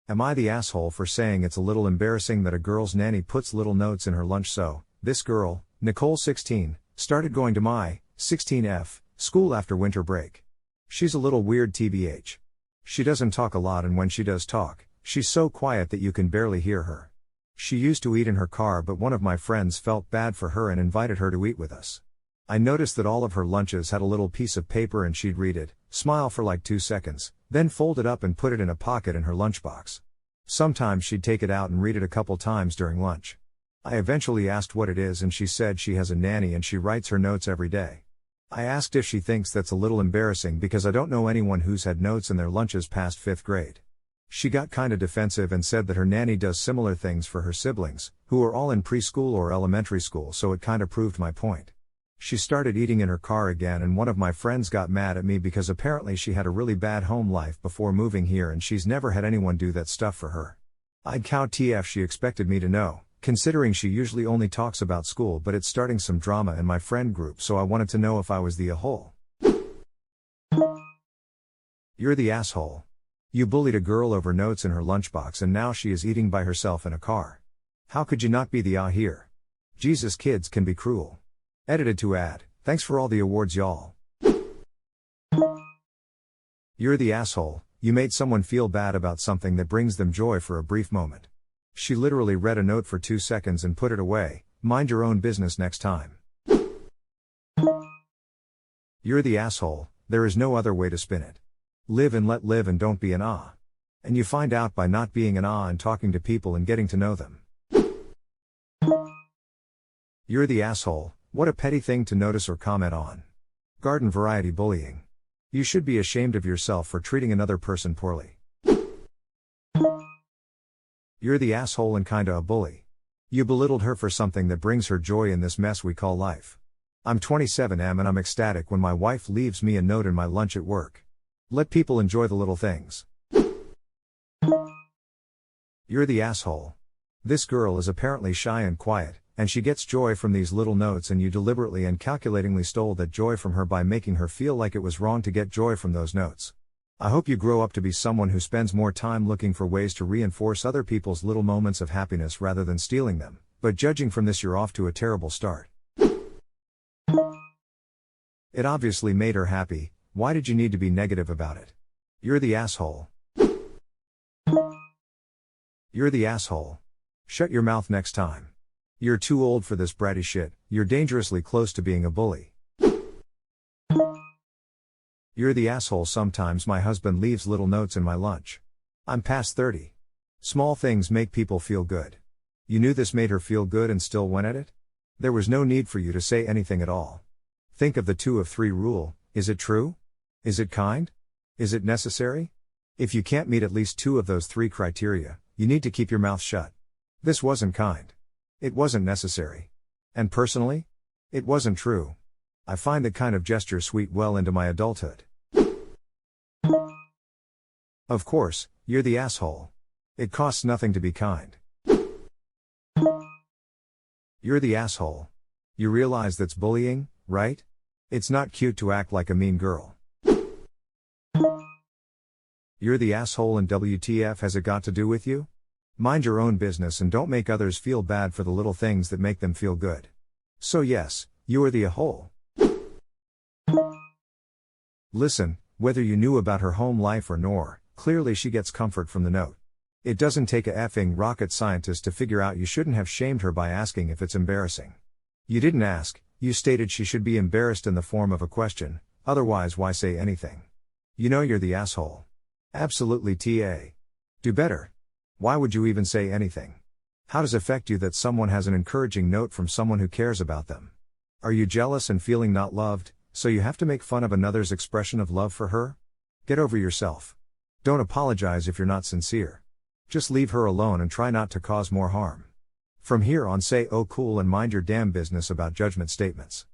Am I the asshole for saying it's a little embarrassing that a girl's nanny puts little notes in her lunch? So, this girl, Nicole 16, started going to my 16F school after winter break. She's a little weird tbh. She doesn't talk a lot, and when she does talk, she's so quiet that you can barely hear her. She used to eat in her car, but one of my friends felt bad for her and invited her to eat with us. I noticed that all of her lunches had a little piece of paper and she'd read it, smile for like 2 seconds, then fold it up and put it in a pocket in her lunchbox. Sometimes she'd take it out and read it a couple times during lunch. I eventually asked what it is and she said she has a nanny and she writes her notes every day. I asked if she thinks that's a little embarrassing because I don't know anyone who's had notes in their lunches past 5th grade. She got kinda defensive and said that her nanny does similar things for her siblings, who are all in preschool or elementary school, so it kinda proved my point. She started eating in her car again, and one of my friends got mad at me because apparently she had a really bad home life before moving here and she's never had anyone do that stuff for her. I'd count TF she expected me to know, considering she usually only talks about school, but it's starting some drama in my friend group, so I wanted to know if I was the a-hole. You're the asshole. You bullied a girl over notes in her lunchbox and now she is eating by herself in a car. How could you not be the here? Jesus, kids can be cruel. Edited to add, thanks for all the awards, y'all. You're the asshole. You made someone feel bad about something that brings them joy for a brief moment. She literally read a note for 2 seconds and put it away. Mind your own business next time. You're the asshole. There is no other way to spin it. Live and let live and don't be an ah. And you find out by not being an ah and talking to people and getting to know them. You're the asshole. What a petty thing to notice or comment on. Garden variety bullying. You should be ashamed of yourself for treating another person poorly. You're the asshole and kinda a bully. You belittled her for something that brings her joy in this mess we call life. I'm 27M and I'm ecstatic when my wife leaves me a note in my lunch at work. Let people enjoy the little things. You're the asshole. This girl is apparently shy and quiet, and she gets joy from these little notes, and you deliberately and calculatingly stole that joy from her by making her feel like it was wrong to get joy from those notes. I hope you grow up to be someone who spends more time looking for ways to reinforce other people's little moments of happiness rather than stealing them, but judging from this you're off to a terrible start. It obviously made her happy. Why did you need to be negative about it? You're the asshole. You're the asshole. Shut your mouth next time. You're too old for this bratty shit. You're dangerously close to being a bully. You're the asshole. Sometimes my husband leaves little notes in my lunch. I'm past 30. Small things make people feel good. You knew this made her feel good and still went at it? There was no need for you to say anything at all. Think of the 2 of 3 rule. Is it true? Is it kind? Is it necessary? If you can't meet at least 2 of those 3 criteria, you need to keep your mouth shut. This wasn't kind. It wasn't necessary. And personally, it wasn't true. I find that kind of gesture sweet well into my adulthood. Of course, you're the asshole. It costs nothing to be kind. You're the asshole. You realize that's bullying, right? It's not cute to act like a mean girl. You're the asshole, and WTF has it got to do with you? Mind your own business and don't make others feel bad for the little things that make them feel good. So yes, you are the a-hole. Listen, whether you knew about her home life or nor, clearly she gets comfort from the note. It doesn't take a effing rocket scientist to figure out you shouldn't have shamed her by asking if it's embarrassing. You didn't ask, you stated she should be embarrassed in the form of a question, otherwise why say anything? You know you're the asshole. Absolutely TA. Do better. Why would you even say anything? How does it affect you that someone has an encouraging note from someone who cares about them? Are you jealous and feeling not loved, so you have to make fun of another's expression of love for her? Get over yourself. Don't apologize if you're not sincere. Just leave her alone and try not to cause more harm. From here on, say oh cool and mind your damn business about judgment statements.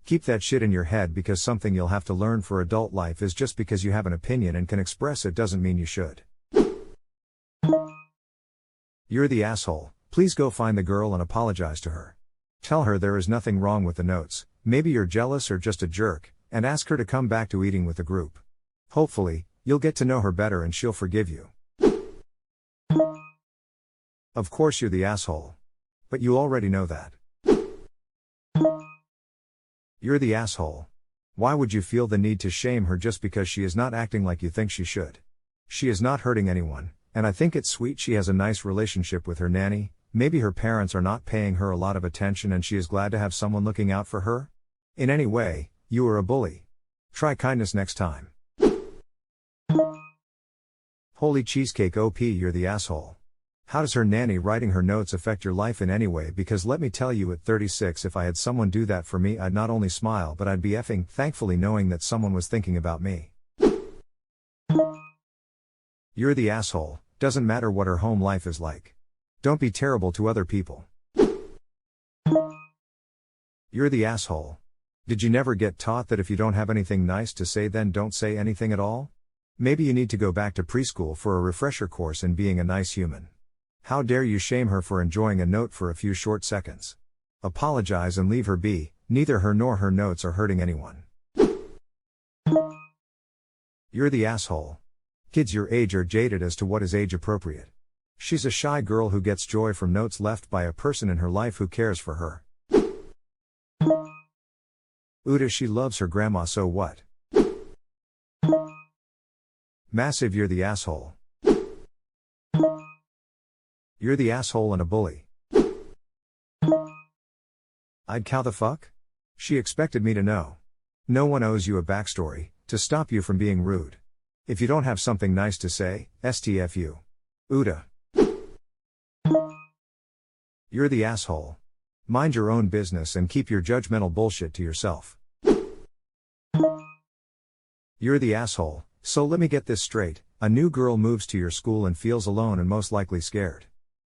Keep that shit in your head, because something you'll have to learn for adult life is just because you have an opinion and can express it doesn't mean you should. You're the asshole. Please go find the girl and apologize to her. Tell her there is nothing wrong with the notes, maybe you're jealous or just a jerk, and ask her to come back to eating with the group. Hopefully, you'll get to know her better and she'll forgive you. Of course you're the asshole. But you already know that. You're the asshole. Why would you feel the need to shame her just because she is not acting like you think she should? She is not hurting anyone, and I think it's sweet she has a nice relationship with her nanny. Maybe her parents are not paying her a lot of attention and she is glad to have someone looking out for her? In any way, you are a bully. Try kindness next time. Holy cheesecake OP, you're the asshole. How does her nanny writing her notes affect your life in any way? Because let me tell you, at 36, if I had someone do that for me, I'd not only smile but I'd be effing thankfully knowing that someone was thinking about me. You're the asshole. Doesn't matter what her home life is like. Don't be terrible to other people. You're the asshole. Did you never get taught that if you don't have anything nice to say, then don't say anything at all? Maybe you need to go back to preschool for a refresher course in being a nice human. How dare you shame her for enjoying a note for a few short seconds? Apologize and leave her be. Neither her nor her notes are hurting anyone. You're the asshole. Kids your age are jaded as to what is age appropriate. She's a shy girl who gets joy from notes left by a person in her life who cares for her. Uta, she loves her grandma, so what? Massive, you're the asshole. You're the asshole and a bully. I'd cow the fuck? She expected me to know. No one owes you a backstory to stop you from being rude. If you don't have something nice to say, STFU. Uta. You're the asshole. Mind your own business and keep your judgmental bullshit to yourself. You're the asshole. So let me get this straight, a new girl moves to your school and feels alone and most likely scared.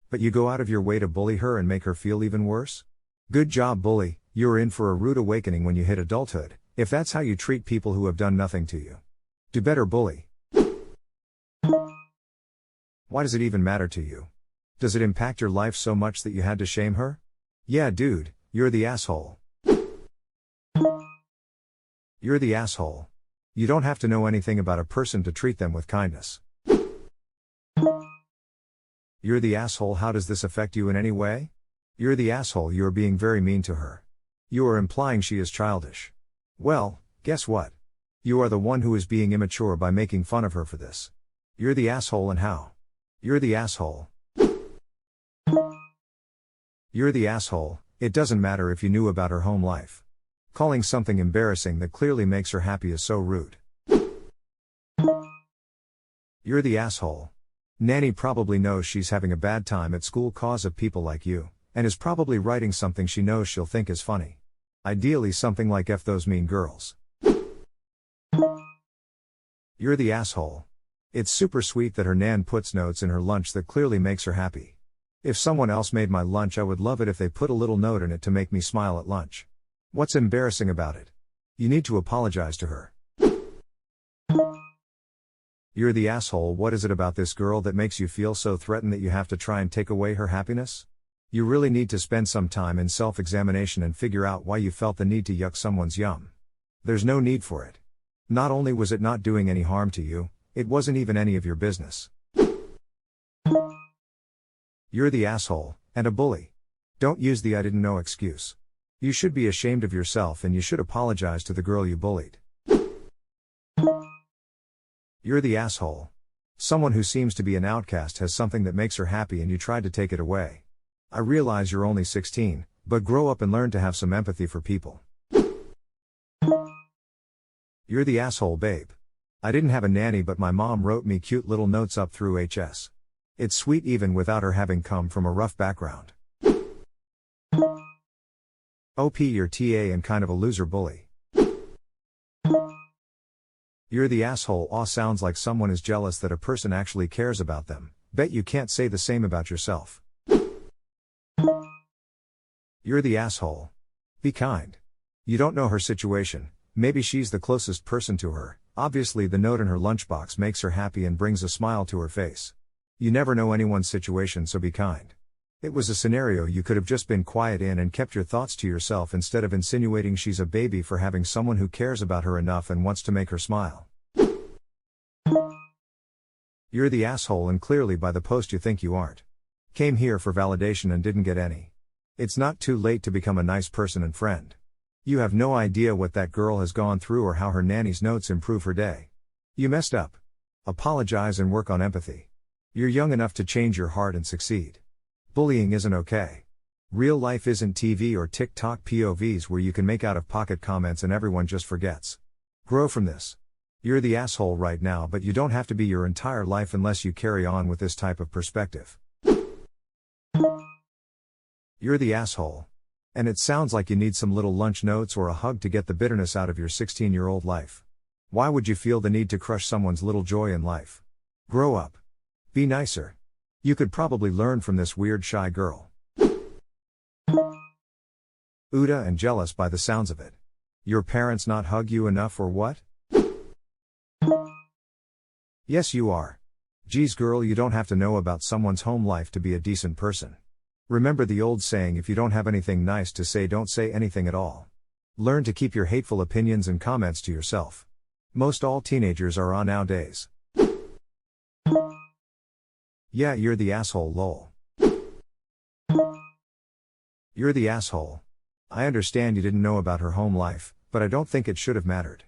But you go out of your way to bully her and make her feel even worse? Good job, bully. You're in for a rude awakening when you hit adulthood, if that's how you treat people who have done nothing to you. Do better, bully. Why does it even matter to you? Does it impact your life so much that you had to shame her? Yeah, dude, you're the asshole. You're the asshole. You don't have to know anything about a person to treat them with kindness. You're the asshole. How does this affect you in any way? You're the asshole. You are being very mean to her. You are implying she is childish. Well, guess what? You are the one who is being immature by making fun of her for this. You're the asshole, and how? You're the asshole. You're the asshole. It doesn't matter if you knew about her home life. Calling something embarrassing that clearly makes her happy is so rude. You're the asshole. Nanny probably knows she's having a bad time at school cause of people like you, and is probably writing something she knows she'll think is funny. Ideally something like F those mean girls. You're the asshole. It's super sweet that her nan puts notes in her lunch that clearly makes her happy. If someone else made my lunch, I would love it if they put a little note in it to make me smile at lunch. What's embarrassing about it? You need to apologize to her. You're the asshole. What is it about this girl that makes you feel so threatened that you have to try and take away her happiness? You really need to spend some time in self-examination and figure out why you felt the need to yuck someone's yum. There's no need for it. Not only was it not doing any harm to you, it wasn't even any of your business. You're the asshole, and a bully. Don't use the I didn't know excuse. You should be ashamed of yourself and you should apologize to the girl you bullied. You're the asshole. Someone who seems to be an outcast has something that makes her happy and you tried to take it away. I realize you're only 16, but grow up and learn to have some empathy for people. You're the asshole, babe. I didn't have a nanny, but my mom wrote me cute little notes up through HS. It's sweet even without her having come from a rough background. OP, you're TA and kind of a loser bully. You're the asshole. Aw, sounds like someone is jealous that a person actually cares about them. Bet you can't say the same about yourself. You're the asshole. Be kind. You don't know her situation, maybe she's the closest person to her. Obviously the note in her lunchbox makes her happy and brings a smile to her face. You never know anyone's situation, so be kind. It was a scenario you could have just been quiet in and kept your thoughts to yourself instead of insinuating she's a baby for having someone who cares about her enough and wants to make her smile. You're the asshole, and clearly by the post you think you aren't. Came here for validation and didn't get any. It's not too late to become a nice person and friend. You have no idea what that girl has gone through or how her nanny's notes improve her day. You messed up. Apologize and work on empathy. You're young enough to change your heart and succeed. Bullying isn't okay. Real life isn't TV or TikTok POVs where you can make out-of-pocket comments and everyone just forgets. Grow from this. You're the asshole right now, but you don't have to be your entire life unless you carry on with this type of perspective. You're the asshole. And it sounds like you need some little lunch notes or a hug to get the bitterness out of your 16-year-old life. Why would you feel the need to crush someone's little joy in life? Grow up. Be nicer. You could probably learn from this weird shy girl. Uda and jealous by the sounds of it. Your parents not hug you enough or what? Yes you are. Geez girl, you don't have to know about someone's home life to be a decent person. Remember the old saying, if you don't have anything nice to say, don't say anything at all. Learn to keep your hateful opinions and comments to yourself. Most all teenagers are on nowadays. Yeah, you're the asshole lol. You're the asshole. I understand you didn't know about her home life, but I don't think it should have mattered.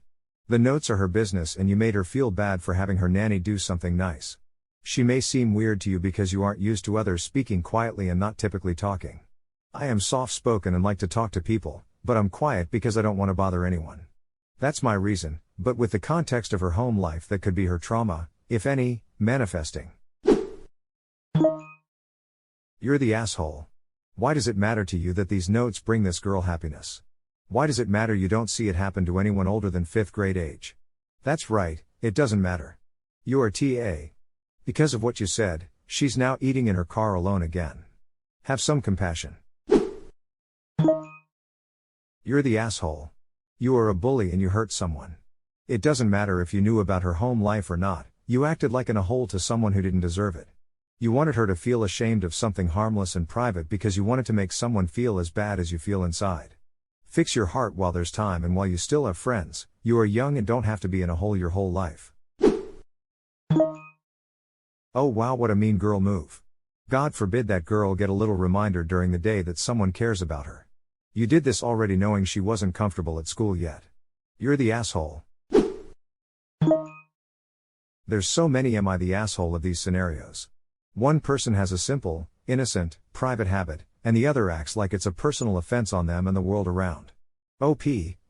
The notes are her business and you made her feel bad for having her nanny do something nice. She may seem weird to you because you aren't used to others speaking quietly and not typically talking. I am soft-spoken and like to talk to people, but I'm quiet because I don't want to bother anyone. That's my reason, but with the context of her home life that could be her trauma, if any, manifesting. You're the asshole. Why does it matter to you that these notes bring this girl happiness? Why does it matter you don't see it happen to anyone older than 5th grade age? That's right, it doesn't matter. You're TA. Because of what you said, she's now eating in her car alone again. Have some compassion. You're the asshole. You are a bully and you hurt someone. It doesn't matter if you knew about her home life or not, you acted like in a hole to someone who didn't deserve it. You wanted her to feel ashamed of something harmless and private because you wanted to make someone feel as bad as you feel inside. Fix your heart while there's time and while you still have friends. You are young and don't have to be in a hole your whole life. Oh wow, what a mean girl move. God forbid that girl get a little reminder during the day that someone cares about her. You did this already knowing she wasn't comfortable at school yet. You're the asshole. There's so many am I the asshole of these scenarios. One person has a simple, innocent, private habit, and the other acts like it's a personal offense on them and the world around. OP,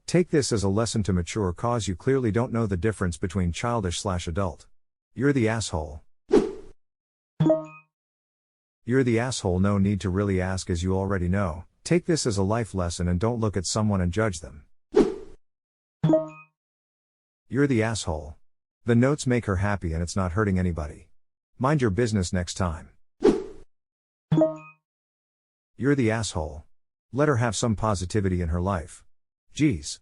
take this as a lesson to mature cause you clearly don't know the difference between childish/adult. You're the asshole. You're the asshole, no need to really ask as you already know, take this as a life lesson and don't look at someone and judge them. You're the asshole. The notes make her happy and it's not hurting anybody. Mind your business next time. You're the asshole. Let her have some positivity in her life. Jeez.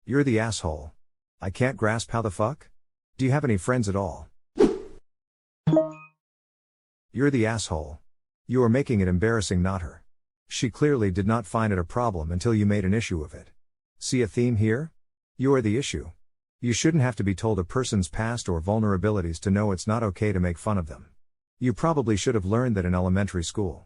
You're the asshole. I can't grasp how the fuck? Do you have any friends at all? You're the asshole. You are making it embarrassing, not her. She clearly did not find it a problem until you made an issue of it. See a theme here? You are the issue. You shouldn't have to be told a person's past or vulnerabilities to know it's not okay to make fun of them. You probably should have learned that in elementary school.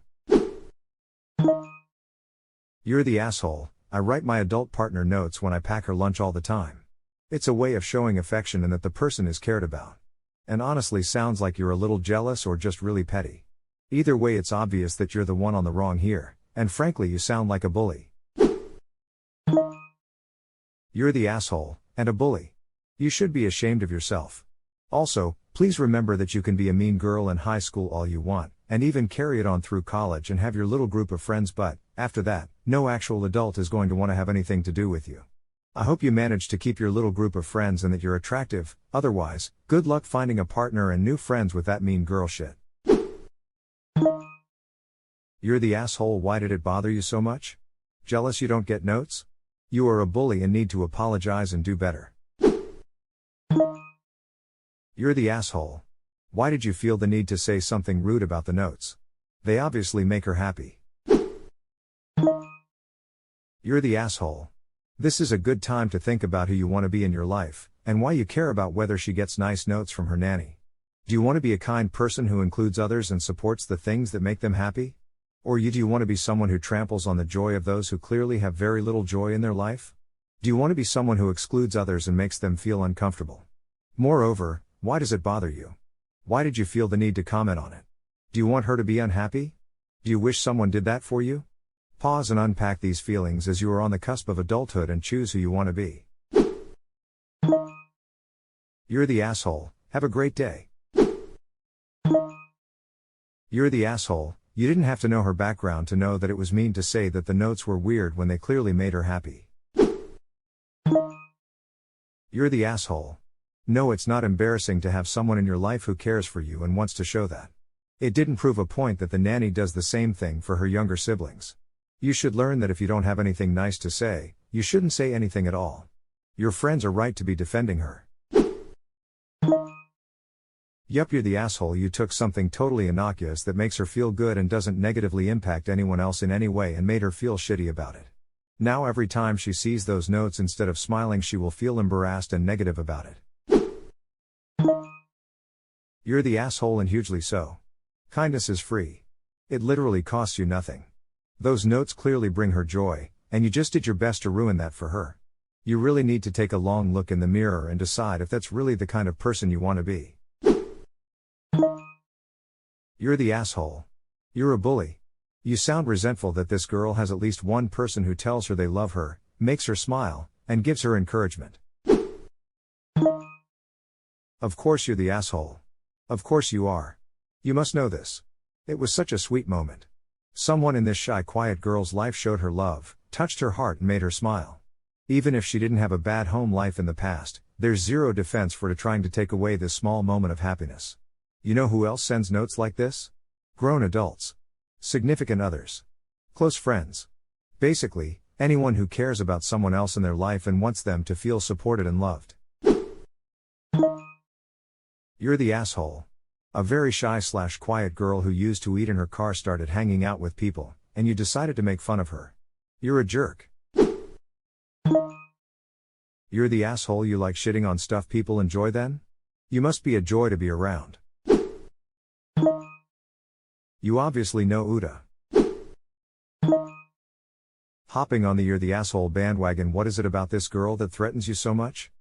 You're the asshole. I write my adult partner notes when I pack her lunch all the time. It's a way of showing affection and that the person is cared about. And honestly sounds like you're a little jealous or just really petty. Either way it's obvious that you're the one on the wrong here, and frankly you sound like a bully. You're the asshole, and a bully. You should be ashamed of yourself. Also, please remember that you can be a mean girl in high school all you want, and even carry it on through college and have your little group of friends, but, after that, no actual adult is going to want to have anything to do with you. I hope you manage to keep your little group of friends and that you're attractive, otherwise, good luck finding a partner and new friends with that mean girl shit. You're the asshole, why did it bother you so much? Jealous you don't get notes? You are a bully and need to apologize and do better. You're the asshole. Why did you feel the need to say something rude about the notes? They obviously make her happy. You're the asshole. This is a good time to think about who you want to be in your life, and why you care about whether she gets nice notes from her nanny. Do you want to be a kind person who includes others and supports the things that make them happy? Or do you want to be someone who tramples on the joy of those who clearly have very little joy in their life? Do you want to be someone who excludes others and makes them feel uncomfortable? Moreover, why does it bother you? Why did you feel the need to comment on it? Do you want her to be unhappy? Do you wish someone did that for you? Pause and unpack these feelings as you are on the cusp of adulthood and choose who you want to be. You're the asshole, have a great day. You're the asshole, you didn't have to know her background to know that it was mean to say that the notes were weird when they clearly made her happy. You're the asshole. No, it's not embarrassing to have someone in your life who cares for you and wants to show that. It didn't prove a point that the nanny does the same thing for her younger siblings. You should learn that if you don't have anything nice to say, you shouldn't say anything at all. Your friends are right to be defending her. Yup, you're the asshole. You took something totally innocuous that makes her feel good and doesn't negatively impact anyone else in any way and made her feel shitty about it. Now every time she sees those notes, instead of smiling, she will feel embarrassed and negative about it. You're the asshole, and hugely so. Kindness is free. It literally costs you nothing. Those notes clearly bring her joy, and you just did your best to ruin that for her. You really need to take a long look in the mirror and decide if that's really the kind of person you want to be. You're the asshole. You're a bully. You sound resentful that this girl has at least one person who tells her they love her, makes her smile, and gives her encouragement. Of course you're the asshole. Of course you are. You must know this. It was such a sweet moment. Someone in this shy, quiet girl's life showed her love, touched her heart and made her smile. Even if she didn't have a bad home life in the past, there's zero defense for trying to take away this small moment of happiness. You know who else sends notes like this? Grown adults. Significant others. Close friends. Basically, anyone who cares about someone else in their life and wants them to feel supported and loved. You're the asshole. A very shy/quiet girl who used to eat in her car started hanging out with people, and you decided to make fun of her. You're a jerk. You're the asshole. You like shitting on stuff people enjoy then? You must be a joy to be around. You obviously know AITA. Hopping on the You're the asshole bandwagon. What is it about this girl that threatens you so much?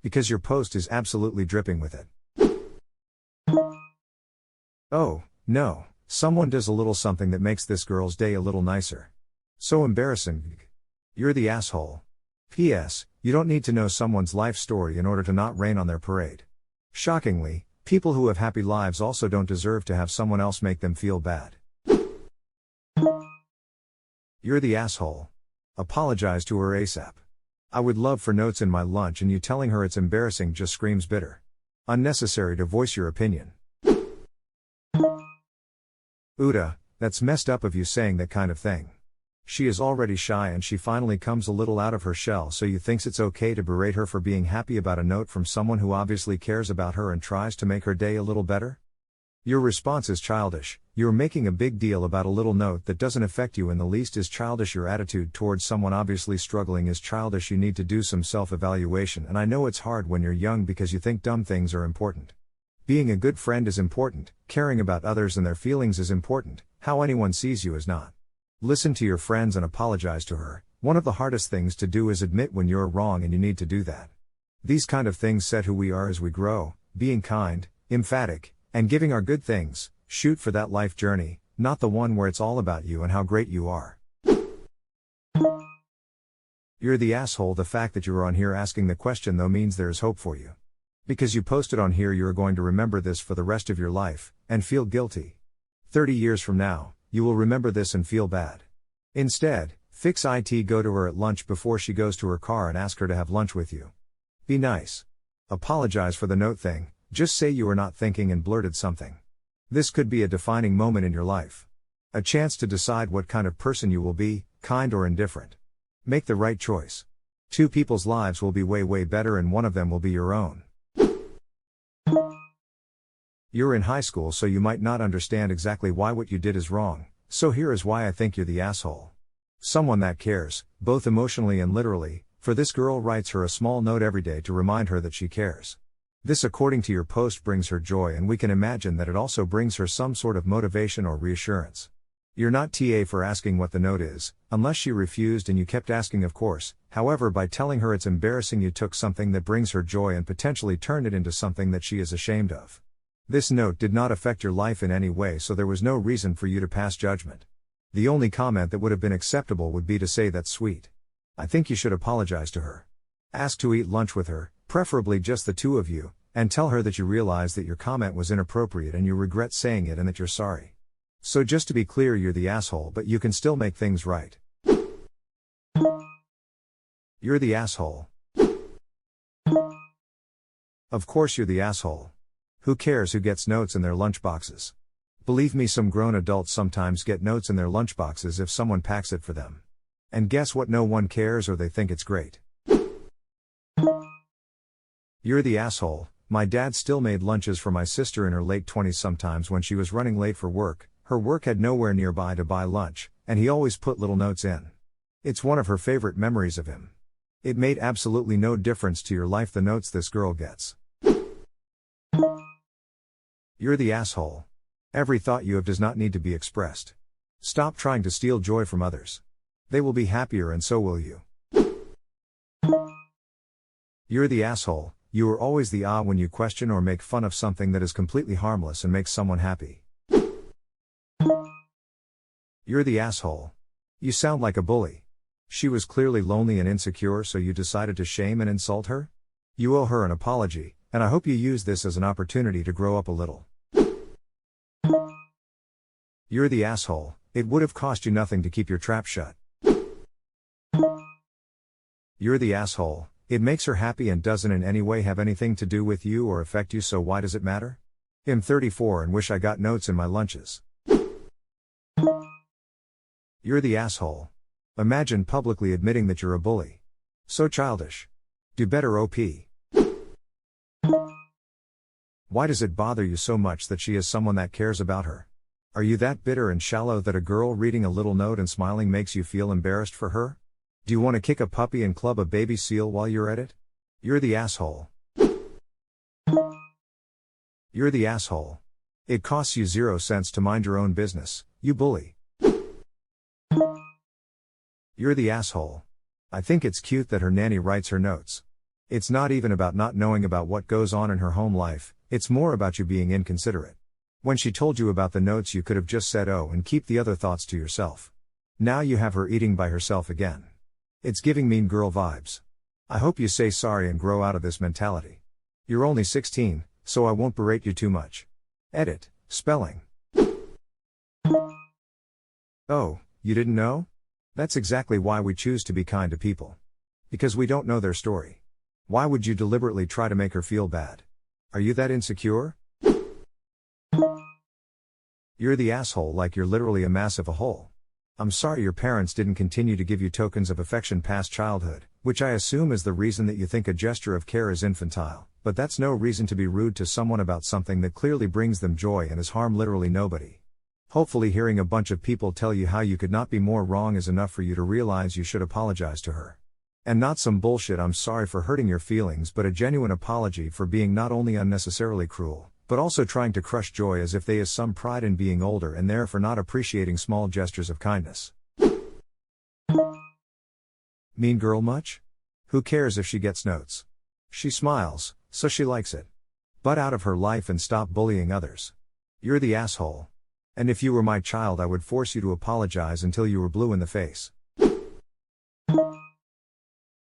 Because your post is absolutely dripping with it. Oh, no, someone does a little something that makes this girl's day a little nicer. So embarrassing. You're the asshole. P.S. You don't need to know someone's life story in order to not rain on their parade. Shockingly, people who have happy lives also don't deserve to have someone else make them feel bad. You're the asshole. Apologize to her ASAP. I would love for notes in my lunch, and you telling her it's embarrassing just screams bitter. Unnecessary to voice your opinion. AITA, that's messed up of you saying that kind of thing. She is already shy and she finally comes a little out of her shell, so you thinks it's okay to berate her for being happy about a note from someone who obviously cares about her and tries to make her day a little better? Your response is childish. You're making a big deal about a little note that doesn't affect you in the least is childish. Your attitude towards someone obviously struggling is childish. You need to do some self-evaluation, and I know it's hard when you're young because you think dumb things are important. Being a good friend is important, caring about others and their feelings is important, how anyone sees you is not. Listen to your friends and apologize to her. One of the hardest things to do is admit when you're wrong, and you need to do that. These kind of things set who we are as we grow, being kind, emphatic, and giving our good things. Shoot for that life journey, not the one where it's all about you and how great you are. You're the asshole. The fact that you're on here asking the question though means there is hope for you. Because you posted on here, you're going to remember this for the rest of your life, and feel guilty. 30 years from now, you will remember this and feel bad. Instead, fix it. Go to her at lunch before she goes to her car and ask her to have lunch with you. Be nice. Apologize for the note thing, just say you were not thinking and blurted something. This could be a defining moment in your life. A chance to decide what kind of person you will be, kind or indifferent. Make the right choice. 2 people's lives will be way better, and one of them will be your own. You're in high school, so you might not understand exactly why what you did is wrong, so here is why I think you're the asshole. Someone that cares, both emotionally and literally, for this girl writes her a small note every day to remind her that she cares. This, according to your post, brings her joy, and we can imagine that it also brings her some sort of motivation or reassurance. You're not TA for asking what the note is, unless she refused and you kept asking, of course. However, by telling her it's embarrassing, you took something that brings her joy and potentially turned it into something that she is ashamed of. This note did not affect your life in any way, so there was no reason for you to pass judgment. The only comment that would have been acceptable would be to say, "That's sweet. I think you should apologize to her. Ask to eat lunch with her, preferably just the two of you, and tell her that you realize that your comment was inappropriate and you regret saying it and that you're sorry. So just to be clear, you're the asshole, but you can still make things right. You're the asshole. Of course you're the asshole. Who cares who gets notes in their lunchboxes? Believe me, some grown adults sometimes get notes in their lunchboxes if someone packs it for them. And guess what? No one cares, or they think it's great. You're the asshole. My dad still made lunches for my sister in her late 20s sometimes when she was running late for work. Her work had nowhere nearby to buy lunch, and he always put little notes in. It's one of her favorite memories of him. It made absolutely no difference to your life the notes this girl gets. You're the asshole. Every thought you have does not need to be expressed. Stop trying to steal joy from others. They will be happier and so will you. You're the asshole. You are always the when you question or make fun of something that is completely harmless and makes someone happy. You're the asshole. You sound like a bully. She was clearly lonely and insecure, so you decided to shame and insult her? You owe her an apology, and I hope you use this as an opportunity to grow up a little. You're the asshole. It would have cost you nothing to keep your trap shut. You're the asshole. It makes her happy and doesn't in any way have anything to do with you or affect you, so why does it matter? I'm 34 and wish I got notes in my lunches. You're the asshole. Imagine publicly admitting that you're a bully. So childish. Do better, OP. Why does it bother you so much that she is someone that cares about her? Are you that bitter and shallow that a girl reading a little note and smiling makes you feel embarrassed for her? Do you want to kick a puppy and club a baby seal while you're at it? You're the asshole. You're the asshole. It costs you 0 cents to mind your own business, you bully. You're the asshole. I think it's cute that her nanny writes her notes. It's not even about not knowing about what goes on in her home life, it's more about you being inconsiderate. When she told you about the notes, you could have just said oh and keep the other thoughts to yourself. Now you have her eating by herself again. It's giving mean girl vibes. I hope you say sorry and grow out of this mentality. You're only 16, so I won't berate you too much. Edit, spelling. Oh, you didn't know? That's exactly why we choose to be kind to people. Because we don't know their story. Why would you deliberately try to make her feel bad? Are you that insecure? You're the asshole, like you're literally a massive hole. I'm sorry your parents didn't continue to give you tokens of affection past childhood, which I assume is the reason that you think a gesture of care is infantile, but that's no reason to be rude to someone about something that clearly brings them joy and has harmed literally nobody. Hopefully hearing a bunch of people tell you how you could not be more wrong is enough for you to realize you should apologize to her. And not some bullshit "I'm sorry for hurting your feelings," but a genuine apology for being not only unnecessarily cruel, but also trying to crush joy as if they is some pride in being older and therefore not appreciating small gestures of kindness. Mean girl much? Who cares if she gets notes? She smiles, so she likes it. Butt out of her life and stop bullying others. You're the asshole. And if you were my child, I would force you to apologize until you were blue in the face.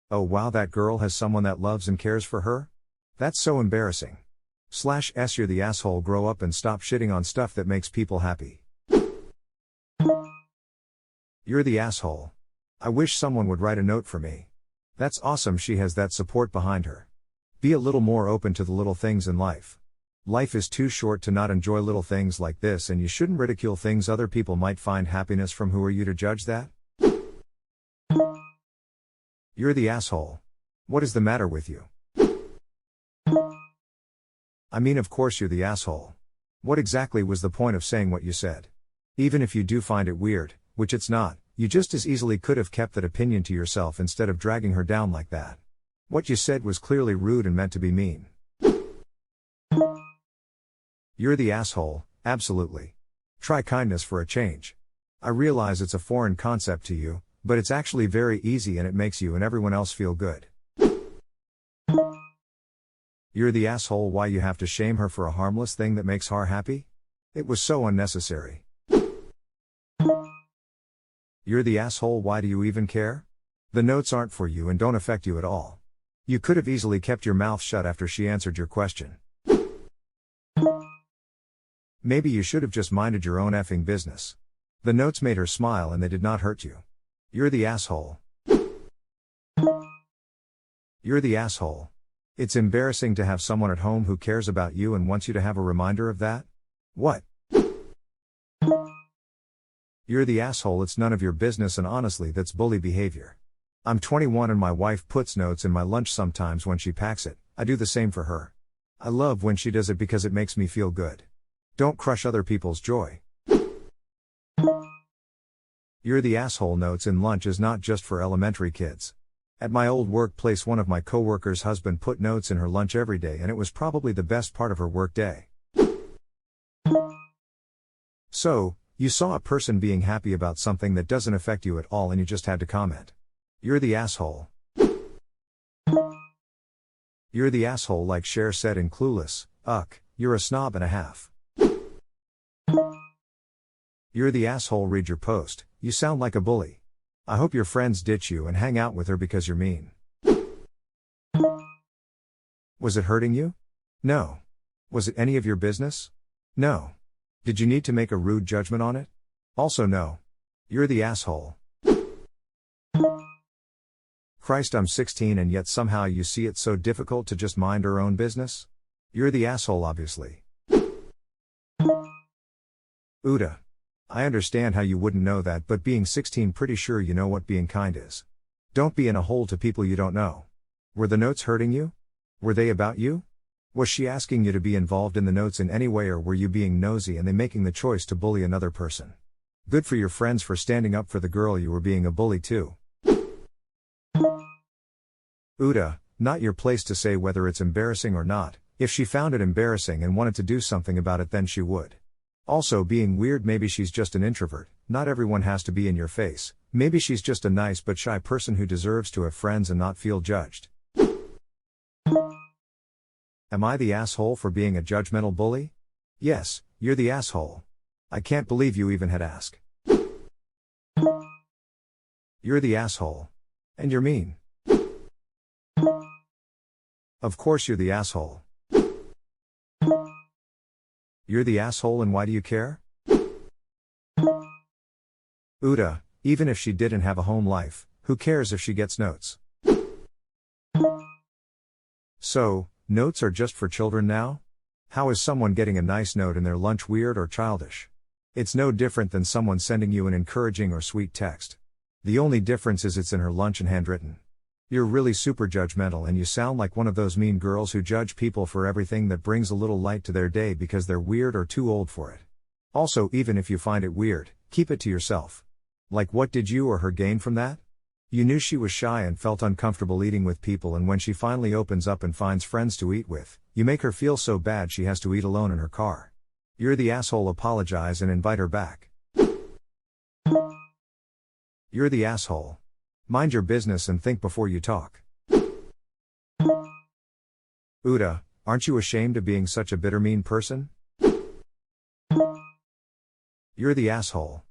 Oh wow, that girl has someone that loves and cares for her? That's so embarrassing. /S You're the asshole. Grow up and stop shitting on stuff that makes people happy. You're the asshole. I wish someone would write a note for me. That's awesome she has that support behind her. Be a little more open to the little things in life. Life is too short to not enjoy little things like this, and you shouldn't ridicule things other people might find happiness from. Who are you to judge that? You're the asshole. What is the matter with you? I mean, of course you're the asshole. What exactly was the point of saying what you said? Even if you do find it weird, which it's not, you just as easily could have kept that opinion to yourself instead of dragging her down like that. What you said was clearly rude and meant to be mean. You're the asshole, absolutely. Try kindness for a change. I realize it's a foreign concept to you, but it's actually very easy and it makes you and everyone else feel good. You're the asshole. Why you have to shame her for a harmless thing that makes her happy? It was so unnecessary. You're the asshole. Why do you even care? The notes aren't for you and don't affect you at all. You could have easily kept your mouth shut after she answered your question. Maybe you should have just minded your own effing business. The notes made her smile and they did not hurt you. You're the asshole. You're the asshole. It's embarrassing to have someone at home who cares about you and wants you to have a reminder of that. What? You're the asshole. It's none of your business and honestly that's bully behavior. I'm 21 and my wife puts notes in my lunch sometimes when she packs it. I do the same for her. I love when she does it because it makes me feel good. Don't crush other people's joy. You're the asshole. Notes in lunch is not just for elementary kids. At my old workplace, one of my coworkers' husband put notes in her lunch every day and it was probably the best part of her work day. So, you saw a person being happy about something that doesn't affect you at all and you just had to comment. You're the asshole. You're the asshole. Like Cher said in Clueless, you're a snob and a half. You're the asshole. Read your post, you sound like a bully. I hope your friends ditch you and hang out with her because you're mean. Was it hurting you? No. Was it any of your business? No. Did you need to make a rude judgment on it? Also no. You're the asshole. Christ, I'm 16 and yet somehow you see it so difficult to just mind our own business? You're the asshole, obviously. Uda. I understand how you wouldn't know that, but being 16, pretty sure you know what being kind is. Don't be in a hole to people you don't know. Were the notes hurting you? Were they about you? Was she asking you to be involved in the notes in any way, or were you being nosy and they making the choice to bully another person? Good for your friends for standing up for the girl you were being a bully to. Uda, not your place to say whether it's embarrassing or not. If she found it embarrassing and wanted to do something about it, then she would. Also, being weird, maybe she's just an introvert. Not everyone has to be in your face. Maybe she's just a nice but shy person who deserves to have friends and not feel judged. Am I the asshole for being a judgmental bully? Yes, you're the asshole. I can't believe you even had asked. You're the asshole. And you're mean. Of course you're the asshole. You're the asshole, and why do you care? Uda, even if she didn't have a home life, who cares if she gets notes? So, notes are just for children now? How is someone getting a nice note in their lunch weird or childish? It's no different than someone sending you an encouraging or sweet text. The only difference is it's in her lunch and handwritten. You're really super judgmental and you sound like one of those mean girls who judge people for everything that brings a little light to their day because they're weird or too old for it. Also, even if you find it weird, keep it to yourself. Like, what did you or her gain from that? You knew she was shy and felt uncomfortable eating with people, and when she finally opens up and finds friends to eat with, you make her feel so bad she has to eat alone in her car. You're the asshole. Apologize and invite her back. You're the asshole. Mind your business and think before you talk. Uda, aren't you ashamed of being such a bitter mean person? You're the asshole.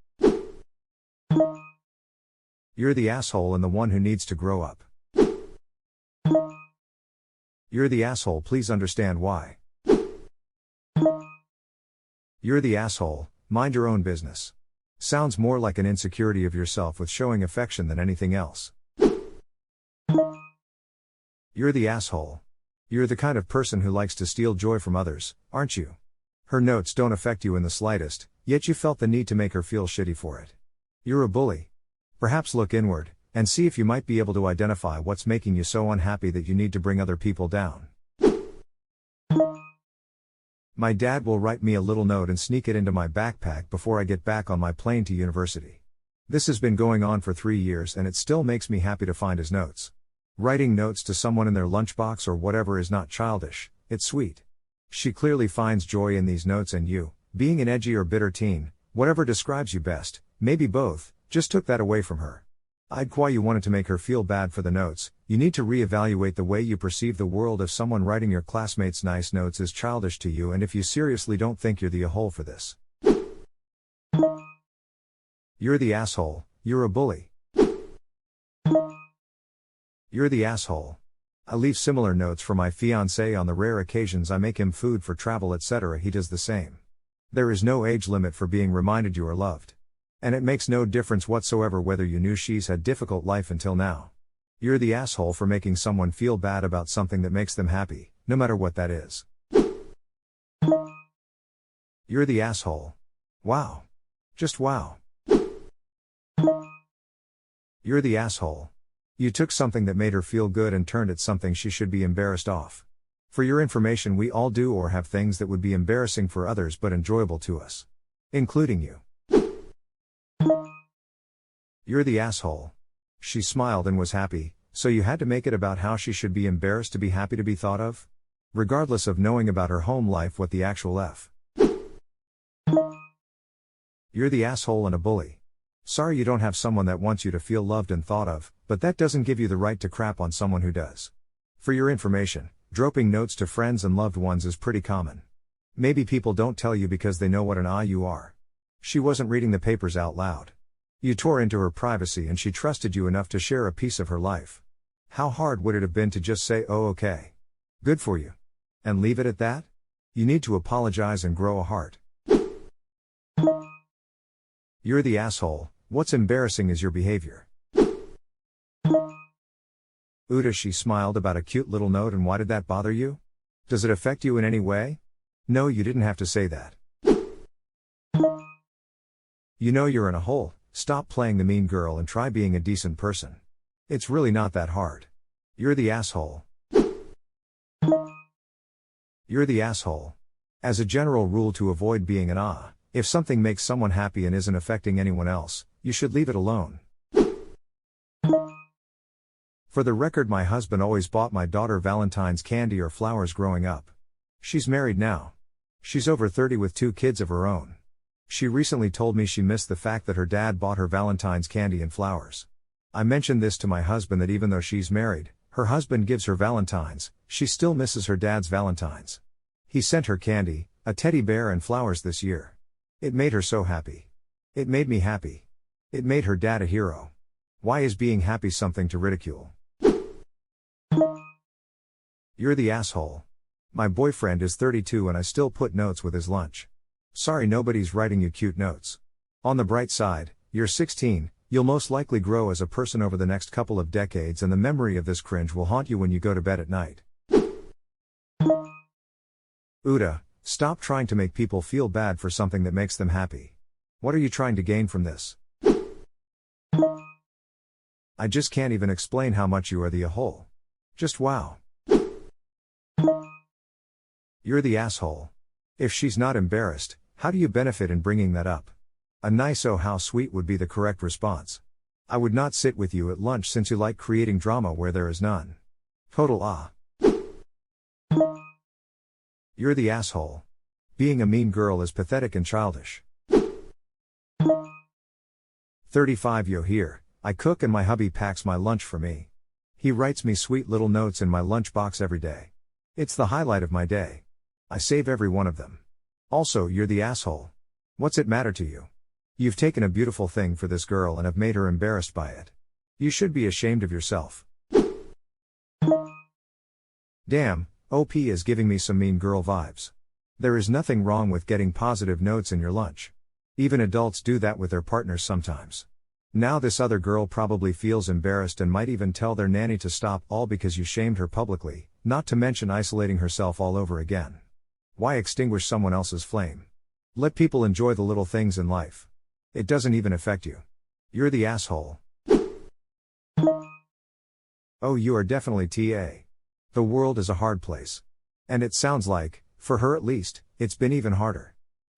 You're the asshole and the one who needs to grow up. You're the asshole. Please understand why. You're the asshole. Mind your own business. Sounds more like an insecurity of yourself with showing affection than anything else. You're the asshole. You're the kind of person who likes to steal joy from others, aren't you? Her notes don't affect you in the slightest, yet you felt the need to make her feel shitty for it. You're a bully. Perhaps look inward, and see if you might be able to identify what's making you so unhappy that you need to bring other people down. My dad will write me a little note and sneak it into my backpack before I get back on my plane to university. This has been going on for 3 years and it still makes me happy to find his notes. Writing notes to someone in their lunchbox or whatever is not childish, it's sweet. She clearly finds joy in these notes, and you, being an edgy or bitter teen, whatever describes you best, maybe both, just took that away from her. I'd why you wanted to make her feel bad for the notes. You need to reevaluate the way you perceive the world. If someone writing your classmates nice notes is childish to you, and if you seriously don't think you're the a-hole for this. You're the asshole, you're a bully. You're the asshole. I leave similar notes for my fiancé on the rare occasions I make him food for travel, etc. He does the same. There is no age limit for being reminded you are loved. And it makes no difference whatsoever whether you knew she's had difficult life until now. You're the asshole for making someone feel bad about something that makes them happy, no matter what that is. You're the asshole. Wow. Just wow. You're the asshole. You took something that made her feel good and turned it something she should be embarrassed of. For your information, we all do or have things that would be embarrassing for others but enjoyable to us. Including you. You're the asshole. She smiled and was happy, so you had to make it about how she should be embarrassed to be happy to be thought of? Regardless of knowing about her home life what the actual F. You're the asshole and a bully. Sorry you don't have someone that wants you to feel loved and thought of, but that doesn't give you the right to crap on someone who does. For your information, dropping notes to friends and loved ones is pretty common. Maybe people don't tell you because they know what an you are. She wasn't reading the papers out loud. You tore into her privacy and she trusted you enough to share a piece of her life. How hard would it have been to just say, oh okay. Good for you. And leave it at that? You need to apologize and grow a heart. You're the asshole. What's embarrassing is your behavior. Uta, she smiled about a cute little note, and why did that bother you? Does it affect you in any way? No, you didn't have to say that. You know you're in a hole, stop playing the mean girl and try being a decent person. It's really not that hard. You're the asshole. You're the asshole. As a general rule, to avoid being an if something makes someone happy and isn't affecting anyone else, you should leave it alone. For the record, my husband always bought my daughter Valentine's candy or flowers growing up. She's married now. She's over 30 with 2 kids of her own. She recently told me she missed the fact that her dad bought her Valentine's candy and flowers. I mentioned this to my husband, that even though she's married, her husband gives her Valentines, she still misses her dad's Valentines. He sent her candy, a teddy bear and flowers this year. It made her so happy. It made me happy. It made her dad a hero. Why is being happy something to ridicule? You're the asshole. My boyfriend is 32 and I still put notes with his lunch. Sorry, nobody's writing you cute notes. On the bright side, you're 16, you'll most likely grow as a person over the next couple of decades, and the memory of this cringe will haunt you when you go to bed at night. Uta, stop trying to make people feel bad for something that makes them happy. What are you trying to gain from this? I just can't even explain how much you are the a-hole. Just wow. You're the asshole. If she's not embarrassed, how do you benefit in bringing that up? A nice oh how sweet would be the correct response. I would not sit with you at lunch since you like creating drama where there is none. Total You're the asshole. Being a mean girl is pathetic and childish. 35 Yo here, I cook and my hubby packs my lunch for me. He writes me sweet little notes in my lunchbox every day. It's the highlight of my day. I save every one of them. Also, you're the asshole. What's it matter to you? You've taken a beautiful thing for this girl and have made her embarrassed by it. You should be ashamed of yourself. Damn, OP is giving me some mean girl vibes. There is nothing wrong with getting positive notes in your lunch. Even adults do that with their partners sometimes. Now this other girl probably feels embarrassed and might even tell their nanny to stop, all because you shamed her publicly, not to mention isolating herself all over again. Why extinguish someone else's flame? Let people enjoy the little things in life. It doesn't even affect you. You're the asshole. Oh, you are definitely TA. The world is a hard place. And it sounds like, for her at least, it's been even harder.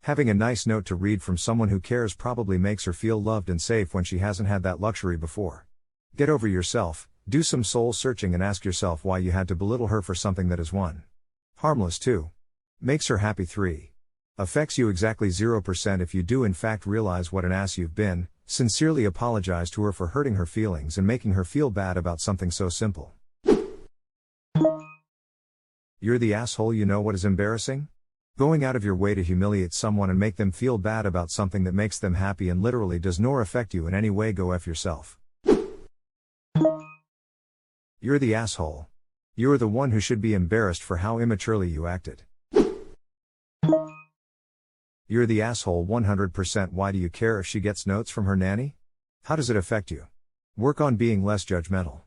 Having a nice note to read from someone who cares probably makes her feel loved and safe when she hasn't had that luxury before. Get over yourself, do some soul searching and ask yourself why you had to belittle her for something that is harmless too. Makes her happy 3. Affects you exactly 0% if you do in fact realize what an ass you've been, sincerely apologize to her for hurting her feelings and making her feel bad about something so simple. You're the asshole. You know what is embarrassing? Going out of your way to humiliate someone and make them feel bad about something that makes them happy and literally does nor affect you in any way. Go F yourself. You're the asshole. You're the one who should be embarrassed for how immaturely you acted. You're the asshole 100%. Why do you care if she gets notes from her nanny? How does it affect you? Work on being less judgmental.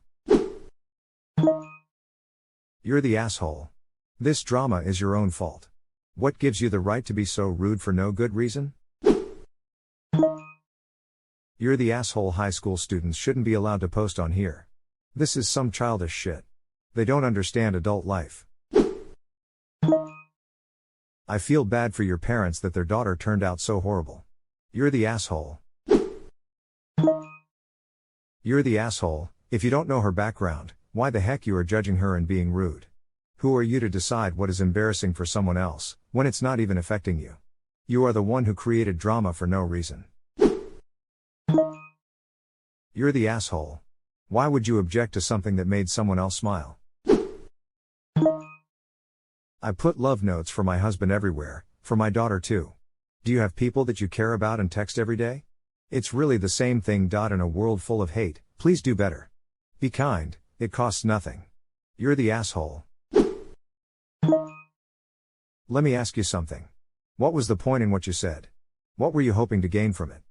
You're the asshole. This drama is your own fault. What gives you the right to be so rude for no good reason? You're the asshole. High school students shouldn't be allowed to post on here. This is some childish shit. They don't understand adult life. I feel bad for your parents that their daughter turned out so horrible. You're the asshole. You're the asshole. If you don't know her background, why the heck you are judging her and being rude? Who are you to decide what is embarrassing for someone else, when it's not even affecting you? You are the one who created drama for no reason. You're the asshole. Why would you object to something that made someone else smile? I put love notes for my husband everywhere, for my daughter too. Do you have people that you care about and text every day? It's really the same thing. In a world full of hate, please do better. Be kind, it costs nothing. You're the asshole. Let me ask you something. What was the point in what you said? What were you hoping to gain from it?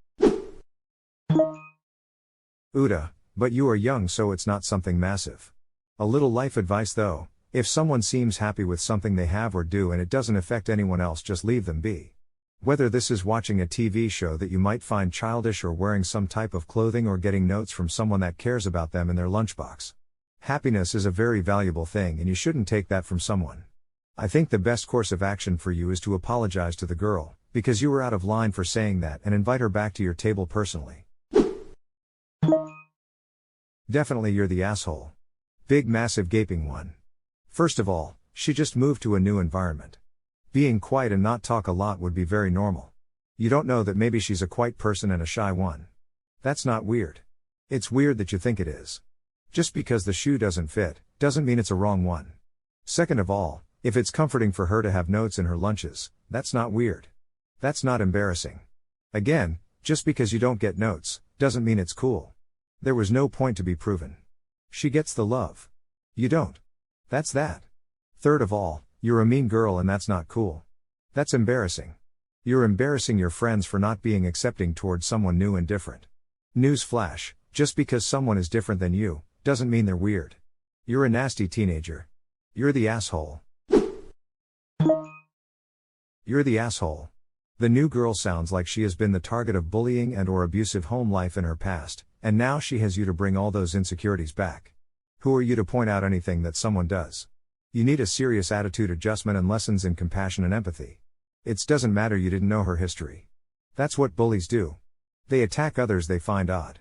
Uda, but you are young, so it's not something massive. A little life advice though. If someone seems happy with something they have or do and it doesn't affect anyone else, just leave them be. Whether this is watching a TV show that you might find childish or wearing some type of clothing or getting notes from someone that cares about them in their lunchbox. Happiness is a very valuable thing and you shouldn't take that from someone. I think the best course of action for you is to apologize to the girl, because you were out of line for saying that, and invite her back to your table personally. Definitely you're the asshole. Big massive gaping one. First of all, she just moved to a new environment. Being quiet and not talk a lot would be very normal. You don't know that maybe she's a quiet person and a shy one. That's not weird. It's weird that you think it is. Just because the shoe doesn't fit, doesn't mean it's a wrong one. Second of all, if it's comforting for her to have notes in her lunches, that's not weird. That's not embarrassing. Again, just because you don't get notes, doesn't mean it's cool. There was no point to be proven. She gets the love. You don't. That's that. Third of all, you're a mean girl and that's not cool. That's embarrassing. You're embarrassing your friends for not being accepting towards someone new and different. News flash, just because someone is different than you, doesn't mean they're weird. You're a nasty teenager. You're the asshole. You're the asshole. The new girl sounds like she has been the target of bullying and or abusive home life in her past, and now she has you to bring all those insecurities back. Who are you to point out anything that someone does? You need a serious attitude adjustment and lessons in compassion and empathy. It doesn't matter you didn't know her history. That's what bullies do. They attack others they find odd.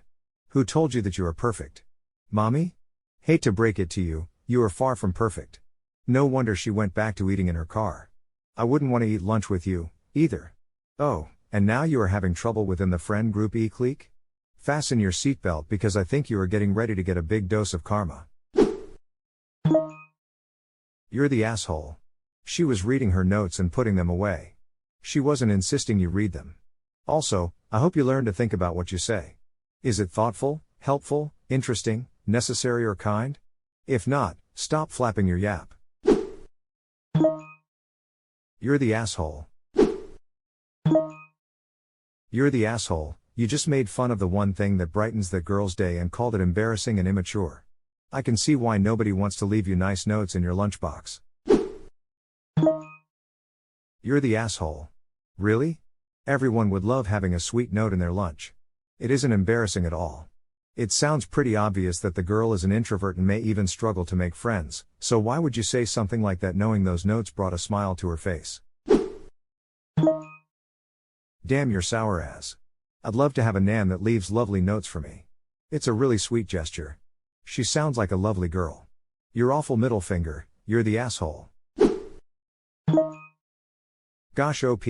Who told you that you are perfect? Mommy? Hate to break it to you, you are far from perfect. No wonder she went back to eating in her car. I wouldn't want to eat lunch with you, either. Oh, and now you are having trouble within the friend group clique? Fasten your seatbelt because I think you are getting ready to get a big dose of karma. You're the asshole. She was reading her notes and putting them away. She wasn't insisting you read them. Also, I hope you learn to think about what you say. Is it thoughtful, helpful, interesting, necessary or kind? If not, stop flapping your yap. You're the asshole. You're the asshole. You just made fun of the one thing that brightens that girl's day and called it embarrassing and immature. I can see why nobody wants to leave you nice notes in your lunchbox. You're the asshole. Really? Everyone would love having a sweet note in their lunch. It isn't embarrassing at all. It sounds pretty obvious that the girl is an introvert and may even struggle to make friends, so why would you say something like that knowing those notes brought a smile to her face? Damn, you're sour ass. I'd love to have a nan that leaves lovely notes for me. It's a really sweet gesture. She sounds like a lovely girl. Your awful middle finger, you're the asshole. Gosh OP,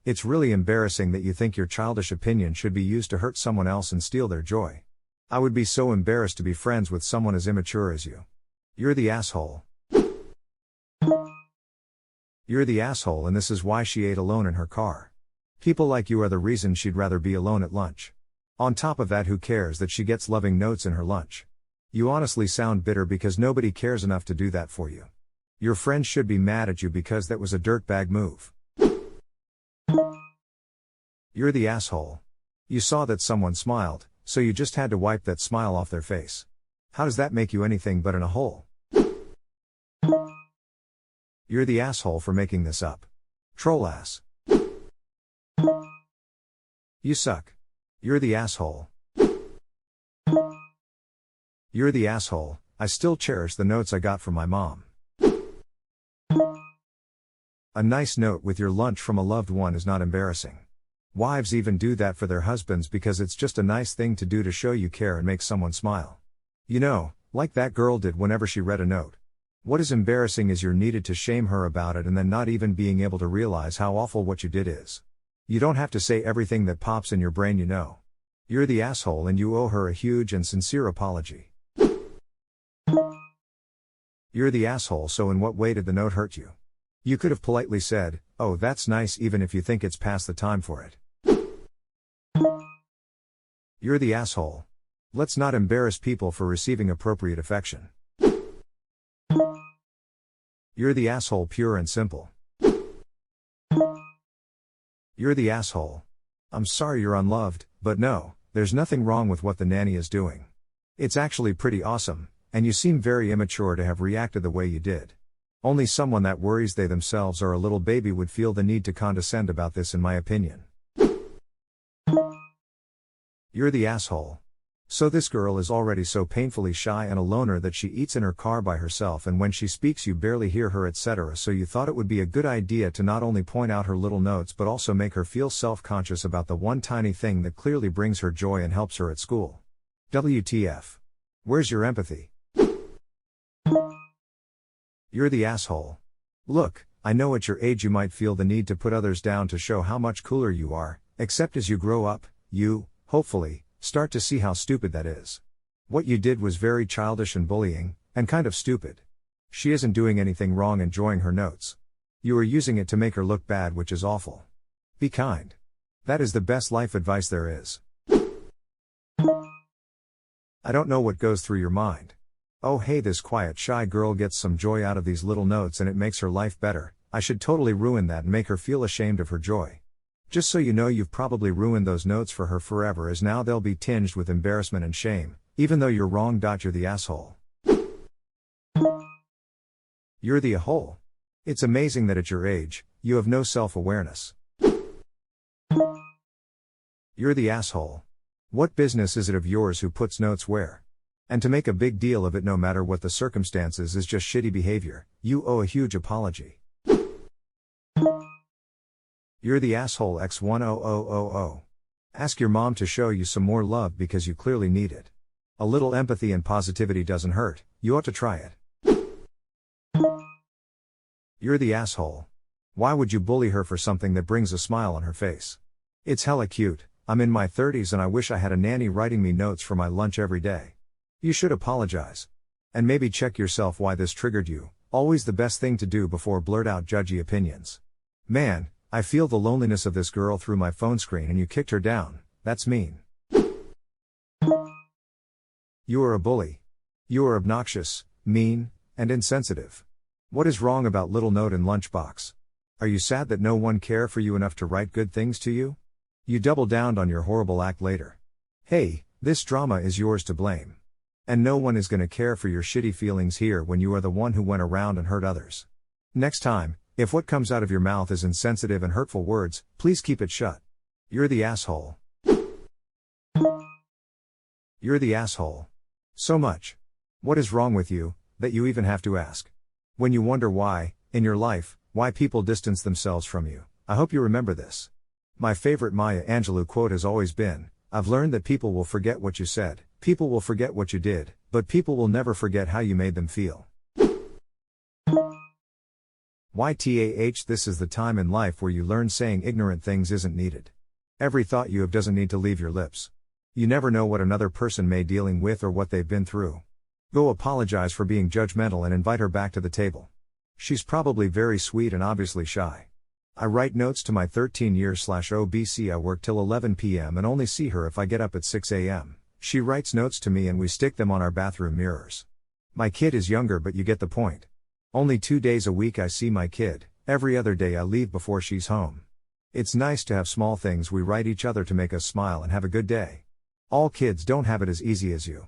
it's really embarrassing that you think your childish opinion should be used to hurt someone else and steal their joy. I would be so embarrassed to be friends with someone as immature as you. You're the asshole. You're the asshole, and this is why she ate alone in her car. People like you are the reason she'd rather be alone at lunch. On top of that, who cares that she gets loving notes in her lunch? You honestly sound bitter because nobody cares enough to do that for you. Your friends should be mad at you because that was a dirtbag move. You're the asshole. You saw that someone smiled, so you just had to wipe that smile off their face. How does that make you anything but in a hole? You're the asshole for making this up. Troll ass. You suck. You're the asshole. You're the asshole. I still cherish the notes I got from my mom. A nice note with your lunch from a loved one is not embarrassing. Wives even do that for their husbands because it's just a nice thing to do to show you care and make someone smile. You know, like that girl did whenever she read a note. What is embarrassing is you're needed to shame her about it and then not even being able to realize how awful what you did is. You don't have to say everything that pops in your brain, you know. You're the asshole and you owe her a huge and sincere apology. You're the asshole, so in what way did the note hurt you? You could have politely said, "Oh, that's nice," even if you think it's past the time for it. You're the asshole. Let's not embarrass people for receiving appropriate affection. You're the asshole, pure and simple. You're the asshole. I'm sorry you're unloved, but no, there's nothing wrong with what the nanny is doing. It's actually pretty awesome, and you seem very immature to have reacted the way you did. Only someone that worries they themselves are a little baby would feel the need to condescend about this, in my opinion. You're the asshole. So this girl is already so painfully shy and a loner that she eats in her car by herself, and when she speaks you barely hear her, etc. So you thought it would be a good idea to not only point out her little notes but also make her feel self-conscious about the one tiny thing that clearly brings her joy and helps her at school. WTF? Where's your empathy? You're the asshole. Look, I know at your age you might feel the need to put others down to show how much cooler you are, except as you grow up, you, hopefully, start to see how stupid that is. What you did was very childish and bullying, and kind of stupid. She isn't doing anything wrong enjoying her notes. You are using it to make her look bad, which is awful. Be kind. That is the best life advice there is. I don't know what goes through your mind. Oh hey, this quiet shy girl gets some joy out of these little notes and it makes her life better. I should totally ruin that and make her feel ashamed of her joy. Just so you know, you've probably ruined those notes for her forever, as now they'll be tinged with embarrassment and shame, even though you're wrong. You're the asshole. You're the a-hole. It's amazing that at your age, you have no self-awareness. You're the asshole. What business is it of yours who puts notes where? And to make a big deal of it no matter what the circumstances is just shitty behavior. You owe a huge apology. You're the asshole X10000. Ask your mom to show you some more love because you clearly need it. A little empathy and positivity doesn't hurt, you ought to try it. You're the asshole. Why would you bully her for something that brings a smile on her face? It's hella cute. I'm in my 30s and I wish I had a nanny writing me notes for my lunch every day. You should apologize. And maybe check yourself why this triggered you. Always the best thing to do before blurt out judgy opinions. Man, I feel the loneliness of this girl through my phone screen, and you kicked her down. That's mean. You are a bully. You are obnoxious, mean, and insensitive. What is wrong about little note in lunchbox? Are you sad that no one cared for you enough to write good things to you? You double downed on your horrible act later. Hey, this drama is yours to blame. And no one is gonna care for your shitty feelings here when you are the one who went around and hurt others. Next time, if what comes out of your mouth is insensitive and hurtful words, please keep it shut. You're the asshole. You're the asshole. So much. What is wrong with you, that you even have to ask? When you wonder why, in your life, why people distance themselves from you, I hope you remember this. My favorite Maya Angelou quote has always been, I've learned that people will forget what you said, people will forget what you did, but people will never forget how you made them feel. YTAH This is the time in life where you learn saying ignorant things isn't needed. Every thought you have doesn't need to leave your lips. You never know what another person may dealing with or what they've been through. Go apologize for being judgmental and invite her back to the table. She's probably very sweet and obviously shy. I write notes to my 13-year/OBC. I work till 11 p.m. and only see her if I get up at 6 a.m. She writes notes to me and we stick them on our bathroom mirrors. My kid is younger, but you get the point. Only 2 days a week I see my kid, every other day I leave before she's home. It's nice to have small things we write each other to make us smile and have a good day. All kids don't have it as easy as you.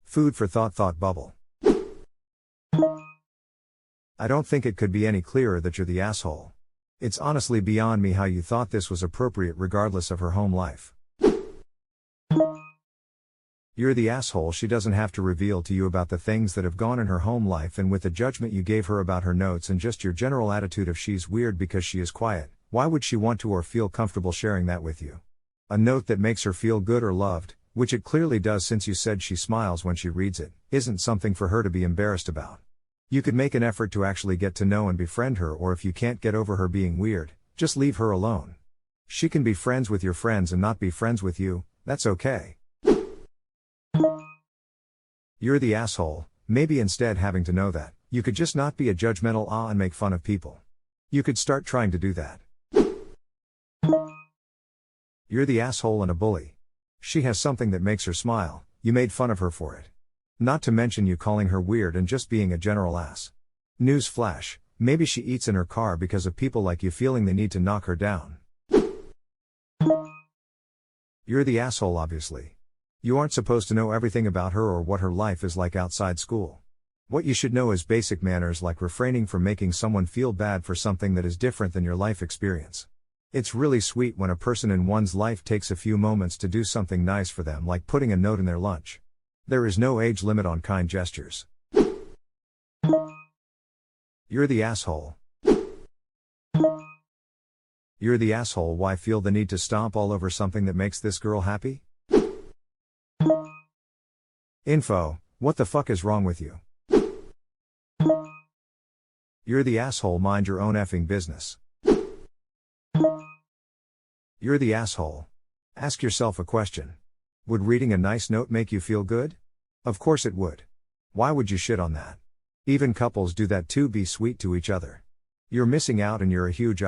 Food for thought bubble. I don't think it could be any clearer that you're the asshole. It's honestly beyond me how you thought this was appropriate regardless of her home life. You're the asshole she doesn't have to reveal to you about the things that have gone in her home life, and with the judgment you gave her about her notes and just your general attitude of she's weird because she is quiet, why would she want to or feel comfortable sharing that with you? A note that makes her feel good or loved, which it clearly does since you said she smiles when she reads it, isn't something for her to be embarrassed about. You could make an effort to actually get to know and befriend her, or if you can't get over her being weird, just leave her alone. She can be friends with your friends and not be friends with you, that's okay. You're the asshole, maybe instead having to know that, you could just not be a judgmental and make fun of people. You could start trying to do that. You're the asshole and a bully. She has something that makes her smile, you made fun of her for it. Not to mention you calling her weird and just being a general ass. News flash, maybe she eats in her car because of people like you feeling they need to knock her down. You're the asshole obviously. You aren't supposed to know everything about her or what her life is like outside school. What you should know is basic manners like refraining from making someone feel bad for something that is different than your life experience. It's really sweet when a person in one's life takes a few moments to do something nice for them, like putting a note in their lunch. There is no age limit on kind gestures. You're the asshole. You're the asshole. Why feel the need to stomp all over something that makes this girl happy? Info, what the fuck is wrong with you? You're the asshole. Mind your own effing business. You're the asshole. Ask yourself a question. Would reading a nice note make you feel good? Of course it would. Why would you shit on that? Even couples do that too. Be sweet to each other. You're missing out and you're a huge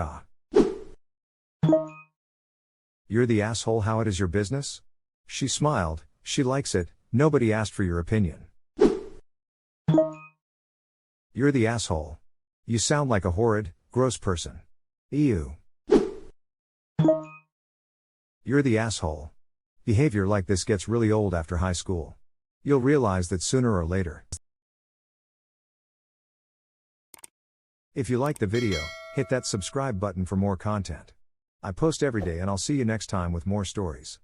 You're the asshole. How it is your business? She smiled, she likes it, nobody asked for your opinion. You're the asshole. You sound like a horrid, gross person. Ew. You're the asshole. Behavior like this gets really old after high school. You'll realize that sooner or later. If you liked the video, hit that subscribe button for more content. I post every day and I'll see you next time with more stories.